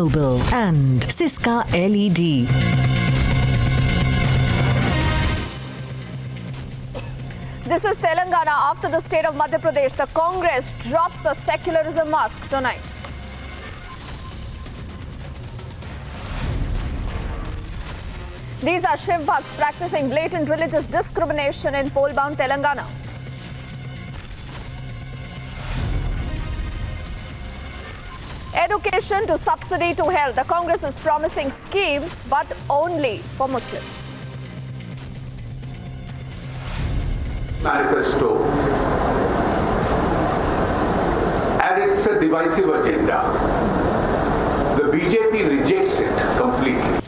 Mobile and Siska LED. This is Telangana. After the state of Madhya Pradesh, the Congress drops the secularism mask tonight. These are Shiv Bhakts practicing blatant religious discrimination in poll-bound Telangana. Education to subsidy to health. The Congress is promising schemes, but only for Muslims. Manifesto, and it's a divisive agenda. The BJP rejects it completely.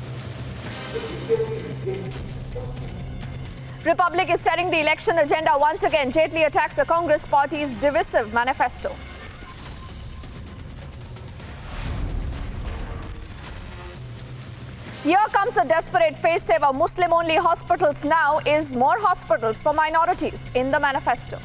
Republic is setting the election agenda once again. Jaitley attacks the Congress party's divisive manifesto. Here comes a desperate face saver. Muslim-only hospitals now is more hospitals for minorities in the manifesto.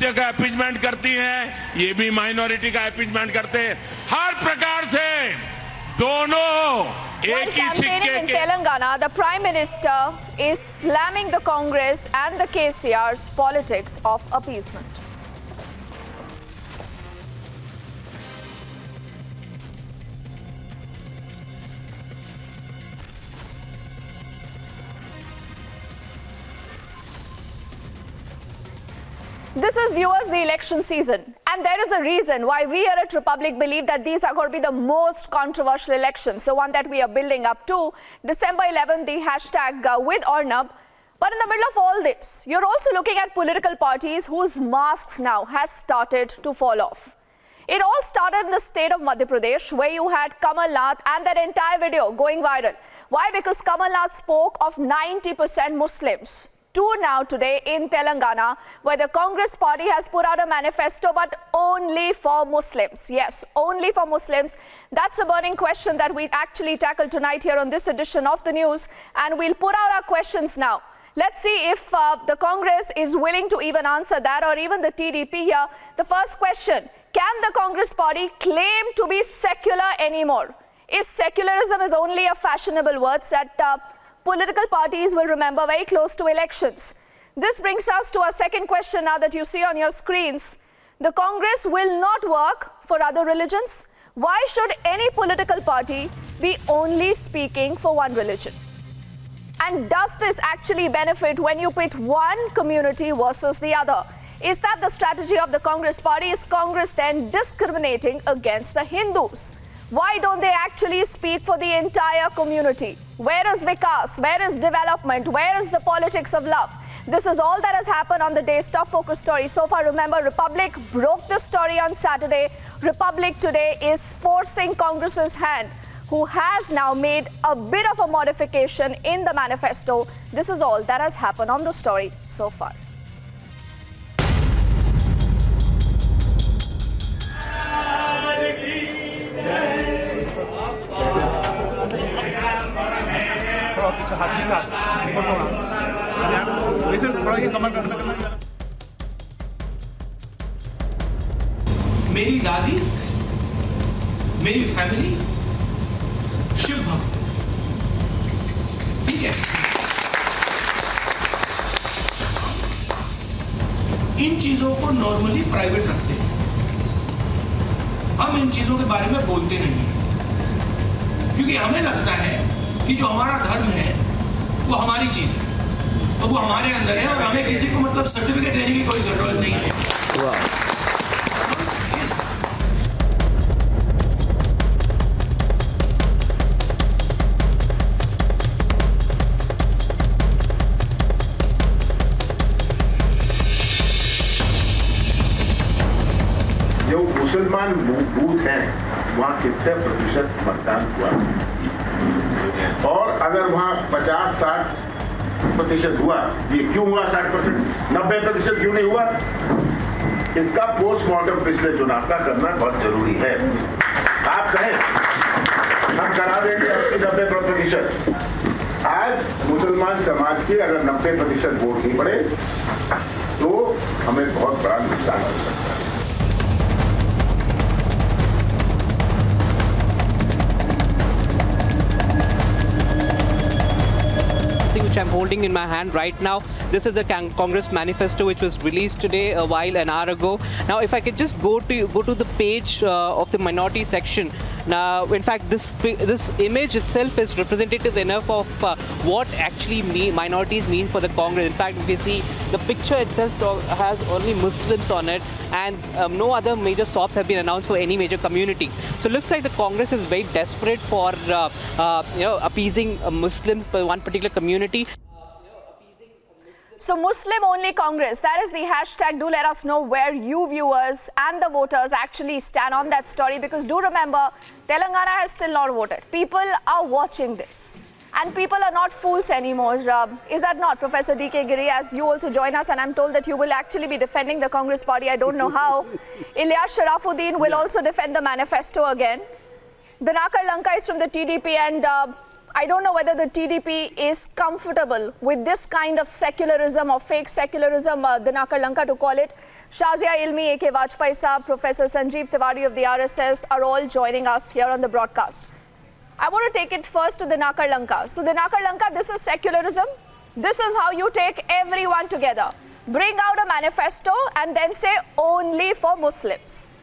का appeasement करती हैं, ये भी minority का appeasement करते हैं। हर प्रकार से दोनों एक ही सिक्के के। In Telangana, the Prime Minister is slamming the Congress and the KCR's politics of appeasement. This is, viewers, the election season, and there is a reason why we here at Republic believe that these are going to be the most controversial elections, the one that we are building up to. December 11th, the hashtag with Arnab. But in the middle of all this, you're also looking at political parties whose masks now has started to fall off. It all started in the state of Madhya Pradesh, where you had Kamal Nath and that entire video going viral. Why? Because Kamal Nath spoke of 90% Muslims. Now today in Telangana, where the Congress party has put out a manifesto, but only for Muslims. Yes, only for Muslims. That's a burning question that we actually tackle tonight here on this edition of the news, and we'll put out our questions now. Let's see if the Congress is willing to even answer that, or even the TDP here. The first question: can the Congress party claim to be secular anymore? Is secularism is only a fashionable word that political parties will remember very close to elections? This brings us to our second question now that you see on your screens. The Congress will not work for other religions. Why should any political party be only speaking for one religion? And does this actually benefit when you pit one community versus the other? Is that the strategy of the Congress party? Is Congress then discriminating against the Hindus? Why don't they actually speak for the entire community? Where is Vikas? Where is development? Where is the politics of love? This is all that has happened on the day's top focus story so far. Remember, Republic broke the story on Saturday. Republic today is forcing Congress's hand, who has now made a bit of a modification in the manifesto. This is all that has happened on the story so far. मेरी दादी, मेरी family Shiv भक्त, ठीक है। इन चीजों को normally private रखते हैं, हम इन चीजों के बारे में बोलते नहीं हैं, क्योंकि हमें लगता है कि जो हमारा धर्म है वो हमारी चीज है, तो वो हमारे अंदर है और हमें किसी को मतलब सर्टिफिकेट देने की कोई जरूरत नहीं है। जो मुसलमान बूथ हैं वहाँ कितने प्रतिशत मतदान हुआ, और अगर वहाँ 50-60% हुआ, ये क्यों हुआ 60%, 90% क्यों नहीं हुआ? इसका पोस्टमार्टम पिछले चुनाव का करना बहुत जरूरी है। आप कहें हम करा देंगे 80-90%, आज मुसलमान समाज के अगर 90% वोट नहीं पड़े तो हमें बहुत बड़ा नुकसान हो सकता है। holding in my hand right now, this is the Congress manifesto which was released today an hour ago. Now, if I could just go to the page of the minority section. Now, in fact, this image itself is representative enough of what actually minorities mean for the Congress. In fact, if you see, the picture itself has only Muslims on it, and no other major stops have been announced for any major community. So it looks like the Congress is very desperate for appeasing Muslims by one particular community. So Muslim only Congress, that is the hashtag. Do let us know where you viewers and the voters actually stand on that story, because do remember, Telangana has still not voted. People are watching this and people are not fools anymore. Is that not, Professor D.K. Giri, as you also join us, and I'm told that you will actually be defending the Congress party. I don't know how. Ilyas Sharafuddin will also defend the manifesto again. Dinakar Lanka is from the TDP, and I don't know whether the TDP is comfortable with this kind of secularism or fake secularism, Dinakar Lanka to call it. Shazia Ilmi, A.K. Vajpayee Saab, Professor Sanjeev Tiwari of the RSS are all joining us here on the broadcast. I want to take it first to Dinakar Lanka. So Dinakar Lanka, this is secularism. This is how you take everyone together. Bring out a manifesto and then say only for Muslims.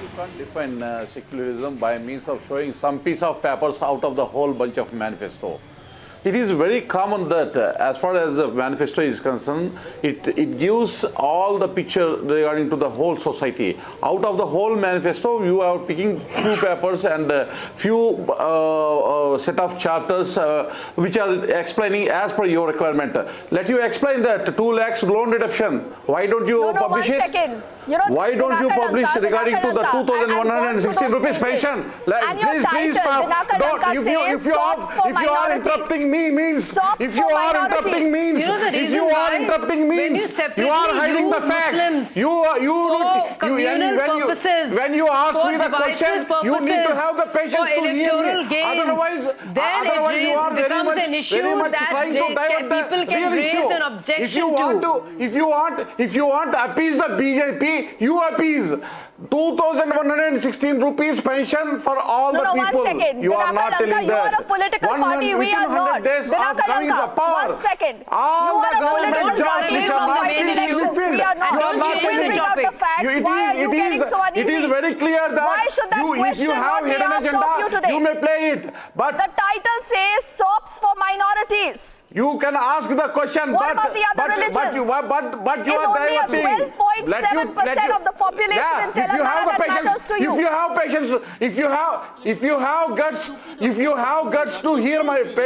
You can't define secularism by means of showing some piece of papers out of the whole bunch of manifesto. It is very common that as far as the manifesto is concerned, it gives all the picture regarding to the whole society. Out of the whole manifesto, you are picking few papers and few set of charters which are explaining as per your requirement. Let you explain that 2 lakhs loan reduction. Why don't you publish it? 1 second. Why don't you publish regarding to the 2,116 rupees pension? Please stop. If you are interrupting me means if you are interrupting means you are hiding the facts. When you ask me the question, you need to have the patience to hear me. Otherwise you are very much trying to divert the real issue. If you want to appease the BJP, you appease. 2,116 rupees pension for all the people. 1 second. You are not telling that. You are a political party. We are not. Coming to power. 1 second. All you are the a political jobs party which are not elections. We are not. Don't bring out the facts. Why are you getting so uneasy? It is very clear that why should that question not be asked of you today? You may play it, but the title says SOPs for minorities. You can ask the question. What about the other religions? But you is are only a diverting. 12.7% of the population in Telangana that matters to you. If you have patience, if you have guts to hear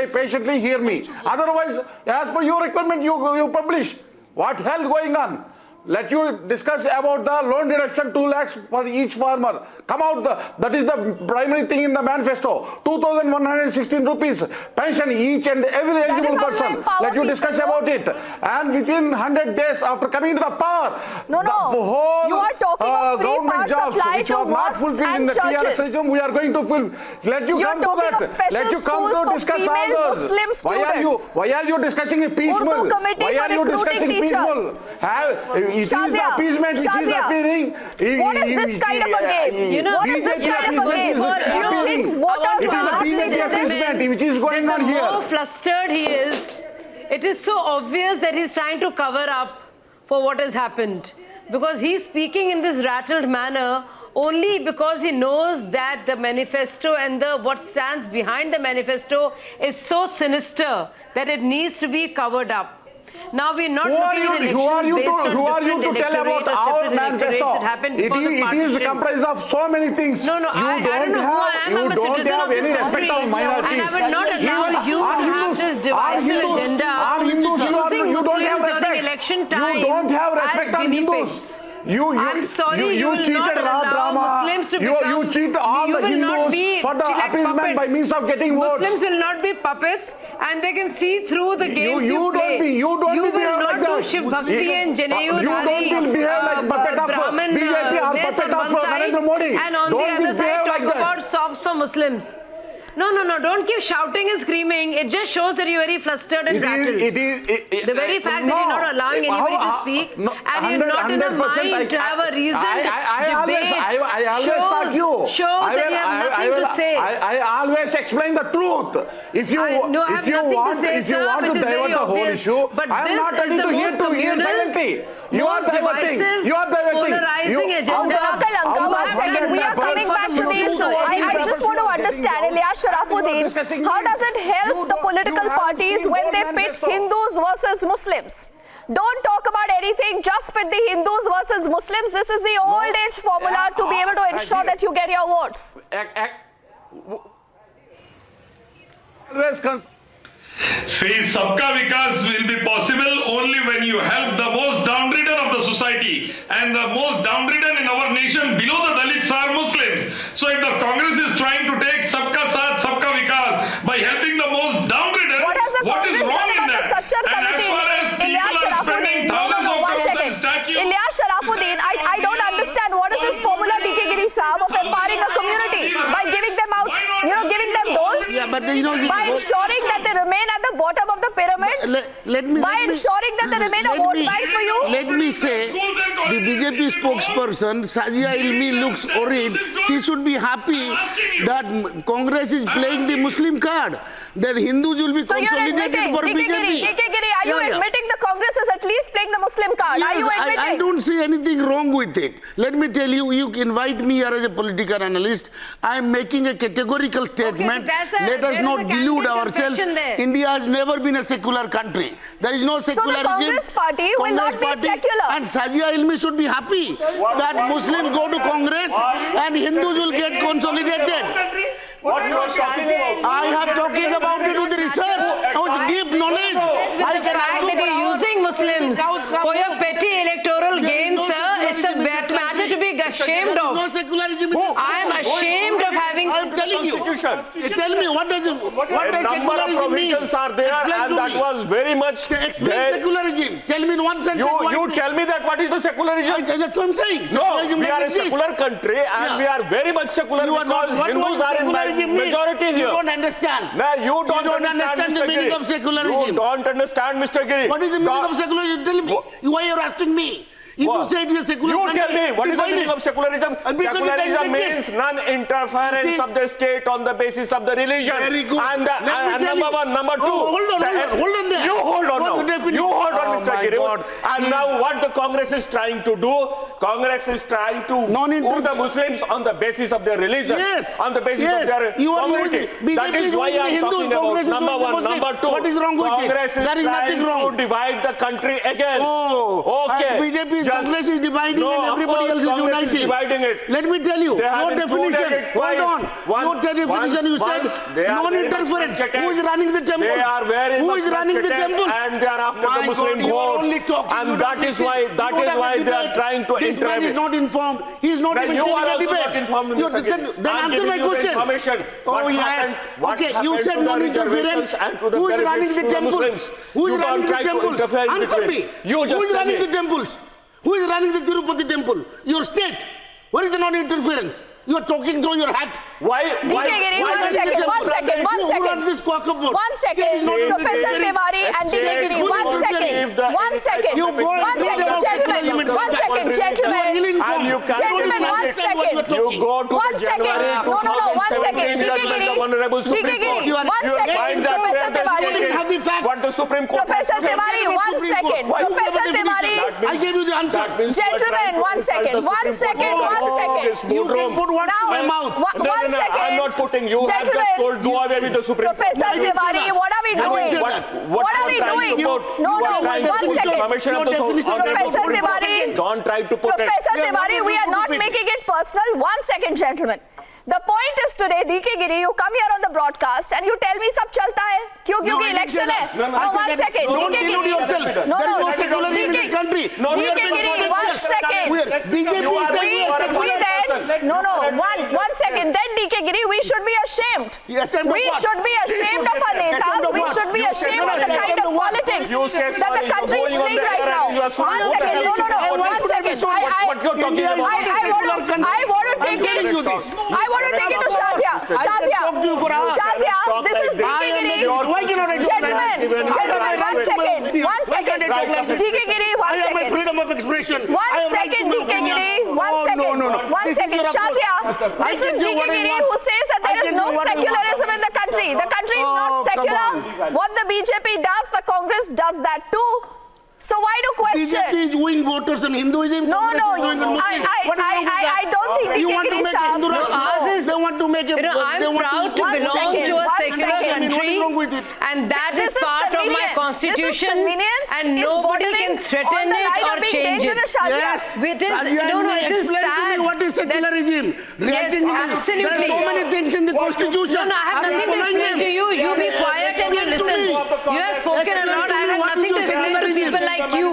patiently hear me. Otherwise, as per your requirement, you publish. What hell going on? Let you discuss about the loan reduction 2 lakhs for each farmer. Come out, that is the primary thing in the manifesto. 2,116 rupees pension each and every eligible person. Let you discuss about it. And within 100 days after coming to the power, the whole you are talking of free power supply to mosques and churches. We are going to fulfill. Let you come to that. Let you come to discuss all those. Why are you discussing appeasement? Why are you discussing people? It is the appeasement which is appearing. What is this kind of a game? What is this kind of a game? Do you think voters will not say this? Which is going on here. The more flustered he is, it is so obvious that he's trying to cover up for what has happened. Because he's speaking in this rattled manner only because he knows that the manifesto and what stands behind the manifesto is so sinister that it needs to be covered up. Now we're not looking at elections based on who are you to tell about our manifesto? It is comprised of so many things. No, I don't know who I am. I'm a citizen of this country, and I would not allow you to have this divisive agenda on Hindus, you don't have respect. During election time you don't have respect on Hindus. I'm sorry, you will not allow Muslims to become... You cheat all the Hindus for the appeasement by means of getting votes. Muslims will not be puppets and they can see through the games you play. You will not do Shiv Bhakti and Janayu Dhari, Brahman, BJP or puppet of Narendra Modi. And on the other side talk about SOPs for Muslims. No, don't keep shouting and screaming. It just shows that you're very flustered and rattled. The very fact that you're not allowing anybody to speak and you're not in a mind to have a reasoned debate shows that you have nothing to say. I always explain the truth. If you want to divert the whole issue, I am not ready to hear silently. You are diverting. Polarizing agenda. Dr. Lanka, 1 second. We are coming back to the issue. I just want to understand, Ilyas Sharafuddin, how does it help the political parties when they pit Hindus versus Muslims? Don't talk about anything, just pit the Hindus versus Muslims. This is the old age formula to be able to ensure that you get your votes. See, sabka vikas will be possible only when you help the most downtrodden of the society, and the most downtrodden in our nation below the Dalits are Muslims. So if the Congress is trying to take sabka saath, sabka vikas by helping the most downtrodden, what is wrong in that? And as far as people are spending thousands of crores on statues... Ilyas Sharafuddin, I don't understand what is this formula, DK Giri Saab, of empowering a community by giving them out, giving them doles, by ensuring that they remain at the bottom of the pyramid, by ensuring that they remain a vote bank for you. Let me say, the BJP spokesperson, Sajia Ilmi, looks worried. She should be happy that Congress is playing the Muslim card. That Hindus will be consolidated for BJP. DK Giri, are you admitting the Congress is at least playing the Muslim card? Yes, are you admitting? I don't see anything wrong with it. Let me tell you, you invite me here as a political analyst. I am making a categorical statement. Let us not delude ourselves. India has never been a secular country. There is no secularism. So the Congress party will not be secular. And Sajia Ilmi should be happy that Muslims go to Congress and Hindus will get consolidated. What you are talking about? I have talking about it with the research, with deep knowledge. The fact that you're using Muslims for your petty electoral gain, sir, it's a matter to be ashamed of. No secularism in this I am ashamed of having... I am telling you. Tell me, what does number of provisions are there, and that was very much Explain secularism. Tell me in one sentence. You tell me that what is the secularism? That's what I'm saying. No, we are a secular country, and we are very much secular because Hindus are in majority here. You don't understand. No, you don't understand the meaning of secularism. You don't understand, Mr. Giri. What is the meaning of secularism? Tell me. Why you are asking me? If you say it is a secular you country, tell me, what is the meaning of secularism? Secularism means non-interference of the state on the basis of the religion. Very good. And number one. Number two. Hold on there. You hold on now. You hold on, Mr. Giri. And now what the Congress is trying to do, Congress is trying to put the Muslims on the basis of their religion. Yes. On the basis of their community. That is why I am talking about number one. Number two. What is wrong with it? Congress is There is nothing trying wrong. to divide the country again. Oh. Okay. BJP Congress is dividing and everybody else is Congress uniting. Is dividing it. Let me tell you, your definition, hold on. Your definition, you said non-interference. Who is running the temple? They are very Who is running the temple? And they are after the Muslim votes. And that is why they are trying to This man is not informed. He is not even you are taking a also not informed. debate. Then answer my question. Oh yes. Okay, you said non-interference. Who is running the temples? Who is running the temples? Answer me. Who is running the temples? Who is running the Tirupati temple? Your state. Where is the non-interference? You are talking through your hat. Why? One second. Who runs this quokka board? 1 second. Professor Tiwari and DK Giri. 1 second. 1 second. Gentlemen. 1 second. Gentlemen, 1 second. You go to 1 second. No. 1 second. DK Giri. 1 second. Professor Tiwari. What the Supreme Court. Professor Tiwari, 1 second. Professor Tiwari. I gave you the answer. Gentlemen, 1 second. 1 second. 1 second. You can put one in my mouth. 1 second. I'm not putting. You have just told do away with the Supreme Court. Professor Tiwari, what are we doing? What are we doing? No, 1 second. Professor Tiwari. Don't try to put it. Professor Tiwari, we are not making it personal. 1 second, gentlemen. The point is today, DK Giri, you come here on the broadcast and you tell me सब चलता है क्योंकि election है. No, 1 second. Don't delude yourself. There is no secularism in this country. DK Giri, 1 second. BJP is saying we are secular. No, 1 second. Then DK Giri, we should be ashamed. We should be ashamed of our netas. We should be ashamed of the kind of politics that the country is playing right now. 1 second. No. 1 second. I want to take it. I want to take it to Shazia. talk to you for hours. Shazia, this is DK Giri. Why cannot I talk like that? Gentlemen, one second. DK Giri, one I have my second. freedom of expression. One second, DK Giri. One second. No. One second. Shazia, this is DK Giri who says that there is no secularism in the country. The country is not secular. What the BJP does, the Congress does that too. So why do question? BJP is wooing voters on Hinduism. No, I don't think you want to make a Hindu Rashtra. They want to make a. I'm proud to belong to a secular country, and that is part of my constitution, and nobody can threaten it or change it. Yes, it is sad. What is secularism? Yes, absolutely. There are so many things in the constitution. No, I have nothing to explain to you. You be quiet and you listen. You have spoken a lot. I have nothing to explain to people like you.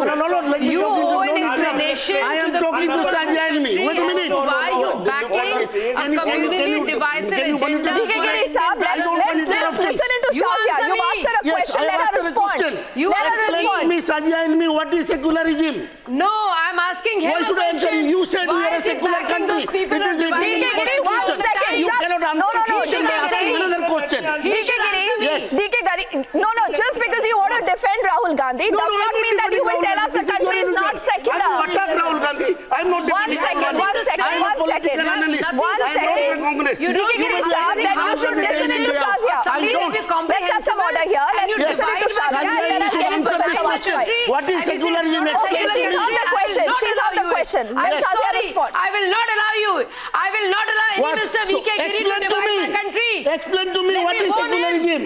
You owe an explanation. I am talking to Sajja Ilmi. Wait a minute. Why you backing a community divisive agenda? DK Giri Saab, let's listen into Shazia. You asked her a question. Let her respond. Let her respond. Explain to me, Sajja Ilmi, what is secularism? No, I'm asking him Why a should I answer question. you? You said we Why are a is he secular backing country. those people It is who are written in the dividing? DK Giri, one constitution. second. You cannot answer. No. He should ask me another question. DK Giri, Yes. DK Giri, no, just because you want to defend Rahul Gandhi does not mean that you will tell us the country is not secular. I will attack Rahul Gandhi. I'm not defending Rahul Gandhi. One second. I'm a political analyst. One I'm not second. in Congress. You DK Giri Saab, then you should listen into Shazia. Let's have some order here. Let's listen into Shazia. Sajja, you should answer this question. What is secularism? Okay, she's on the question. She's on the question. Let Shazia respond. I will not allow you. I will not allow any Mr. VK Giri to divide the country. Explain to me what is secularism.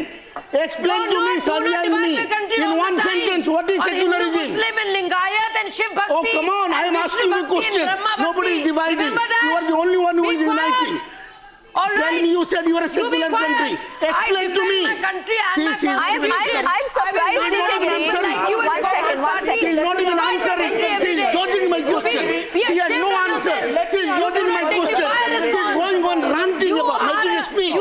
Explain to me, Sajja Ilmi, in one sentence, what is secularism? Muslim and Lingayat and Shiv Bhakti. Oh, come on, I am asking you a question. Nobody is dividing. You are the only one who is uniting. Tell me, you said you are a secular country. Explain to me. I'm surprised, DK Giri. One second. She is not even answering. She is dodging my question. She has no answer. She is dodging my question. She is going on ranting about making a speech.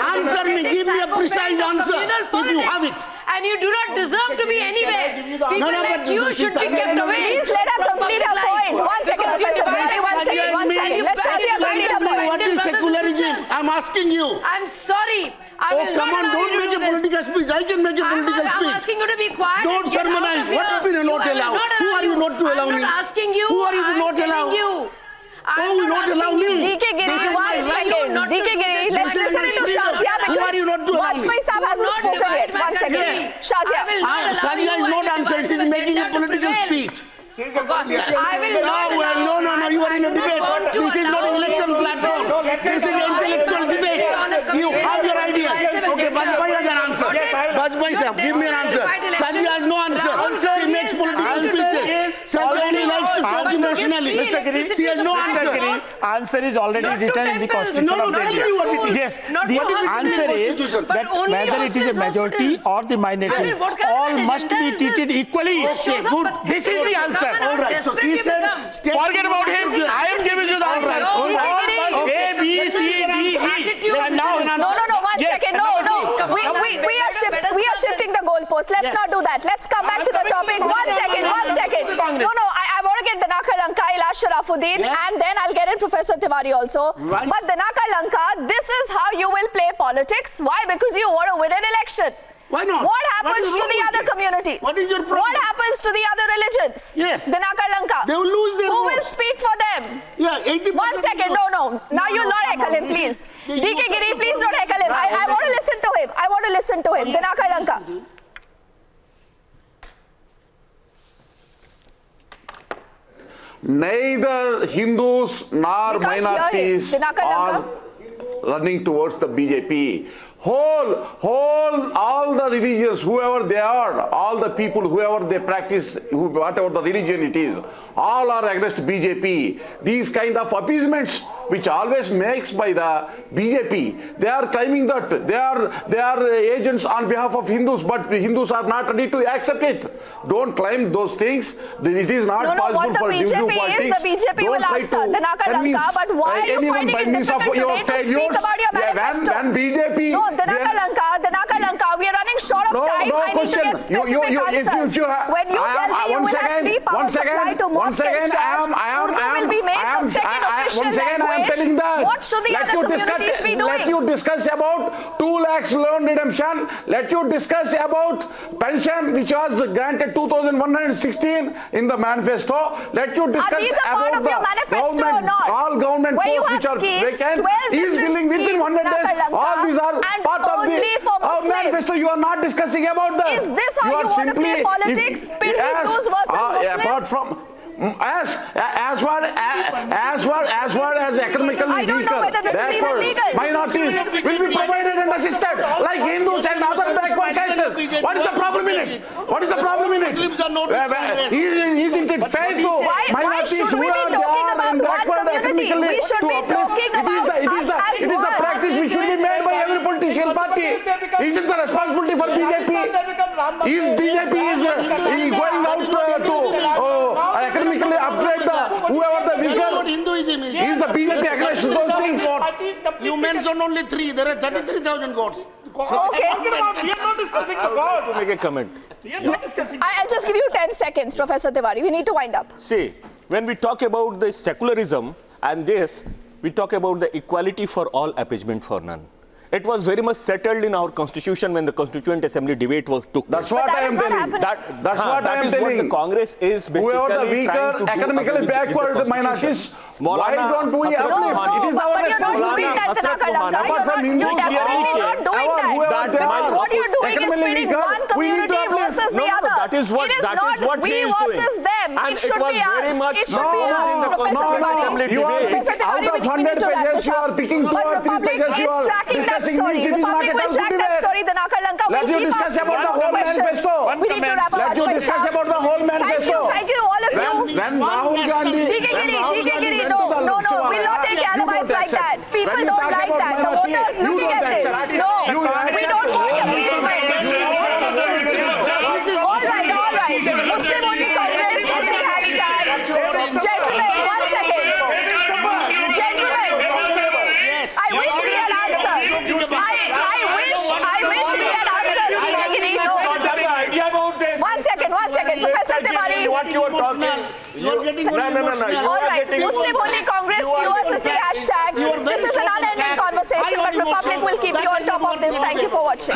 Answer me. Give me a precise answer if you have it. And you do not deserve to be anywhere. People like you should be kept away. Please let her complete her point. One second, Professor Gandhi. One second. Let Shazia complete her point. What is secularism? I'm asking you. I'm sorry. Oh, come on, don't make a political speech. I can make a political speech. I'm asking you to be quiet. Don't sermonize. What do you mean not allow? Who are you not to allow me? I'm not asking you. Who are you to not allow? Oh, you not allow me. DK Giri, one second. DK Giri, let's listen to Shazia because who are you not to allow me? Vajpayee Saab hasn't spoken yet. One second. Shazia. Sajja is not answering. She is making a political speech. I will not No, you are in a debate. This is not an election platform. This is an intellectual debate. You have your ideas. Okay, Vajpayee has an answer. Vajpayee Saab, give me an answer. Sajja has no answer. She makes political speeches. Sajja only likes to talk emotionally. She has no answer. Answer is already written in the Constitution. No, tell me what it is. Yes, the answer is that whether it is a majority or the minority, all must be treated equally. Okay, good. This is the answer. All right, so she said, forget about him. I am giving you the answer. All A, B, C, D, E. And now, No, one second. No. We are shifting the goalpost. Let's not do that. Let's come back to the topic. One second. No. I want to get Dinakar Lanka, Ilash Sharafuddin, and then I'll get in Professor Tiwari also. Right. But Dinakar Lanka, this is how you will play politics. Why? Because you want to win an election. Why not? What happens to the other communities? What is your problem? What happens to the other religions? Yes. Dinakar Lanka. They will lose their Who will votes. speak for them? Yeah, 80%. One second. No. Now you'll not heckle him, please. DK Giri, please don't heckle him. I want to listen to him. Dinakar Lanka. Neither Hindus nor We can't hear him. minorities Dinakar are running towards the BJP. All the religions, whoever they are, all the people, whoever they practice, whatever the religion it is, all are against BJP. These kind of appeasements, which always makes by the BJP, they are claiming that they are agents on behalf of Hindus, but the Hindus are not ready to accept it. Don't claim those things. It is not possible for divisive politics. The BJP will answer, Dinakar Lanka, but why are you finding it difficult today to speak about your manifesto? When BJP... No, Dinakar Lanka, we are running short of time. I need to get specific answers. When you tell me you will have free power supply to Moscow, Urdu will be made the second official racial once again I am language, telling that. what should the other communities be doing? Let you discuss about 2 lakhs loan redemption. Let you discuss about pension which was granted 2,116 in the manifesto. Let you discuss these are part about of your the manifesto or government, not? all government Where you posts have which are schemes, vacant. 12 He is different building within schemes 100 in days. Lanka, All these are and part of the only for Muslims. manifesto. You are not discussing about that. Is this how you want to play politics? Pit Hindus versus Muslims? Apart from as far as economically I don't know whether this is even legal. minorities will be provided and assisted like Hindus and other backward castes. What is the problem in it? What is the problem in it? Isn't it fair to why should we be talking about one community? We should be talking about us as It is the practice which should be made by every political party. Isn't the responsibility for BJP? Is BJP going out to economically upgrade whoever the weaker? Is the BJP against those things? You mentioned only 3. There are 33,000 gods. Okay. We are not discussing the God. To make a comment. I'll just give you 10 seconds, Professor Tiwari. We need to wind up. See, when we talk about the secularism and this, we talk about the equality for all, appeasement for none. It was very much settled in our constitution when the Constituent Assembly debate took place. That's what I am telling. That's what I am telling. What the Congress is basically whoever the weaker, economically backward minorities, why don't we uplift? It is our responsibility. Apart from Hindus, we are not doing that. Because what you're doing is pitting one community versus the other. That is what we versus them. It should be us. It should be us, Professor Tiwari. You are out of 100 pages, you are picking 2 or 3 pages, you are discussing story. The public will track that story, the Naka Lanka will keep asking those questions. We need to wrap up. Let you discuss about the whole manifesto. Thank you all of you. When Rahul Gandhi... GK Giri, no, we'll not take alibis like that. People don't like that. The voters looking at this. No, we don't want appeasement. All right. Muslim only Congress is the hashtag. Gentlemen, 1 second. Gentlemen, I wish we had answers. I wish we had answers, GK Giri. No. 1 second. Professor Tiwari. What you are talking? You're getting No. All right, Muslim only Congress, US is the hashtag. This is an unending conversation, but Republic will keep you on top of this. Thank you for watching.